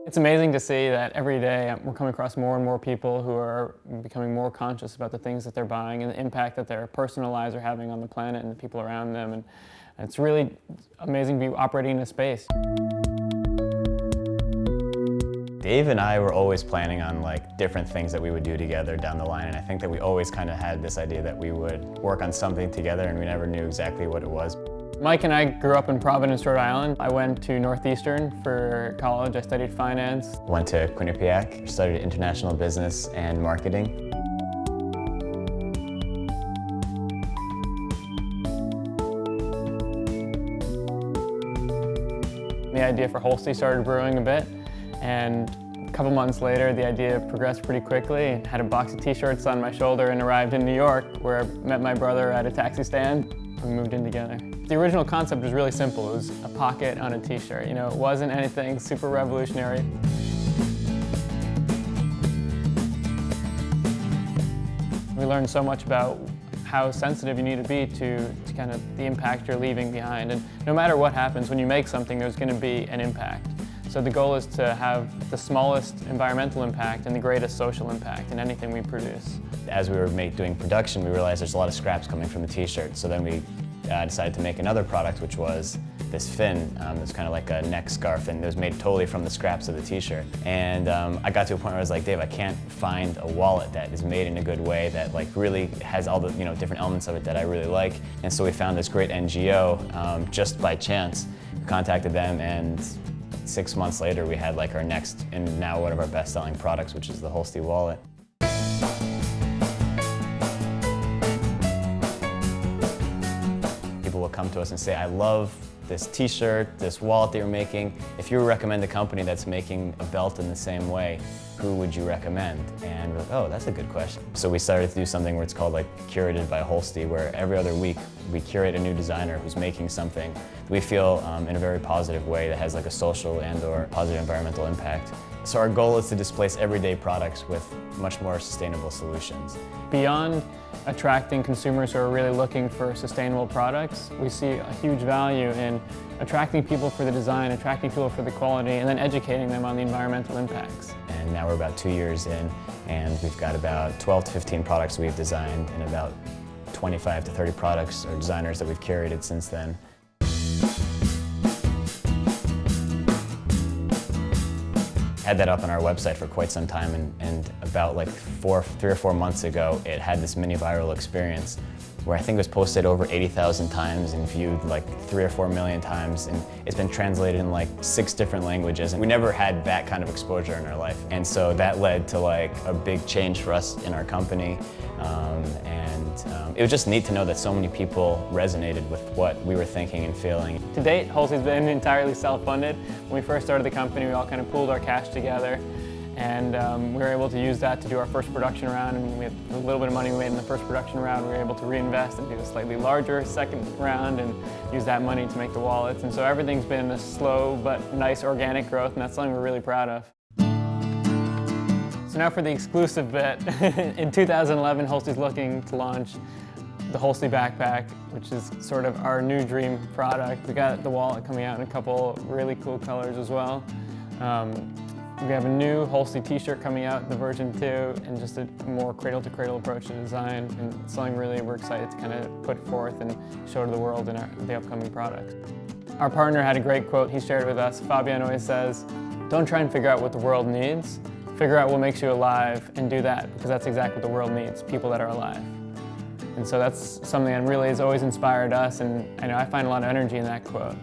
It's amazing to see that every day we're coming across more and more people who are becoming more conscious about the things that they're buying and the impact that their personal lives are having on the planet and the people around them. And it's really amazing to be operating in a space. Dave and I were always planning on different things that we would do together down the line, and I think that we always kind of had this idea that we would work on something together, and we never knew exactly what it was. Mike and I grew up in Providence, Rhode Island. I went to Northeastern for college. I studied finance. Went to Quinnipiac, studied international business and marketing. The idea for Holstee started brewing a bit, and a couple months later the idea progressed pretty quickly. I had a box of t-shirts on my shoulder and arrived in New York, where I met my brother at a taxi stand. We moved in together. The original concept was really simple. It was a pocket on a t-shirt. You know, it wasn't anything super revolutionary. We learned so much about how sensitive you need to be to kind of the impact you're leaving behind. And no matter what happens, when you make something, there's going to be an impact. So the goal is to have the smallest environmental impact and the greatest social impact in anything we produce. As we were doing production, we realized there's a lot of scraps coming from the t-shirt. So then we decided to make another product, which was this fin. It was kind of like a neck scarf, and it was made totally from the scraps of the t-shirt. And I got to a point where I was like, Dave, I can't find a wallet that is made in a good way that really has all the different elements of it that I really like. And so we found this great NGO just by chance. We contacted them, and 6 months later we had our next and now one of our best-selling products, which is the Holstee wallet. People will come to us and say, I love this t-shirt, this wallet that you're making. If you recommend a company that's making a belt in the same way, who would you recommend? And we're like, oh, that's a good question. So we started to do something where it's called Curated by Holstee, where every other week we curate a new designer who's making something that we feel in a very positive way that has a social and/or positive environmental impact. So our goal is to displace everyday products with much more sustainable solutions. Beyond attracting consumers who are really looking for sustainable products, we see a huge value in attracting people for the design, attracting people for the quality, and then educating them on the environmental impacts. And now we're about 2 years in, and we've got about 12 to 15 products we've designed, and about 25 to 30 products or designers that we've curated since then. Had that up on our website for quite some time, and about 3 or 4 months ago, it had this mini viral experience where I think it was posted over 80,000 times and viewed 3 or 4 million times, and it's been translated in 6 different languages, and we never had that kind of exposure in our life. And so that led to a big change for us in our company, and it was just neat to know that so many people resonated with what we were thinking and feeling. To date, Holstee's been entirely self-funded. When we first started the company, we all kind of pooled our cash together, and we were able to use that to do our first production round. And we had a little bit of money we made in the first production round. We were able to reinvest and do a slightly larger second round and use that money to make the wallets. And so everything's been a slow but nice organic growth, and that's something we're really proud of. So now for the exclusive bit. In 2011, Holstee's looking to launch the Holstee backpack, which is sort of our new dream product. We got the wallet coming out in a couple really cool colors as well. We have a new Holstee t-shirt coming out, the version 2, and just a more cradle-to-cradle approach to design, and something really we're excited to kind of put forth and show to the world in the upcoming products. Our partner had a great quote he shared with us. Fabian always says, don't try and figure out what the world needs, figure out what makes you alive and do that, because that's exactly what the world needs, people that are alive. And so that's something that really has always inspired us, and I know I find a lot of energy in that quote.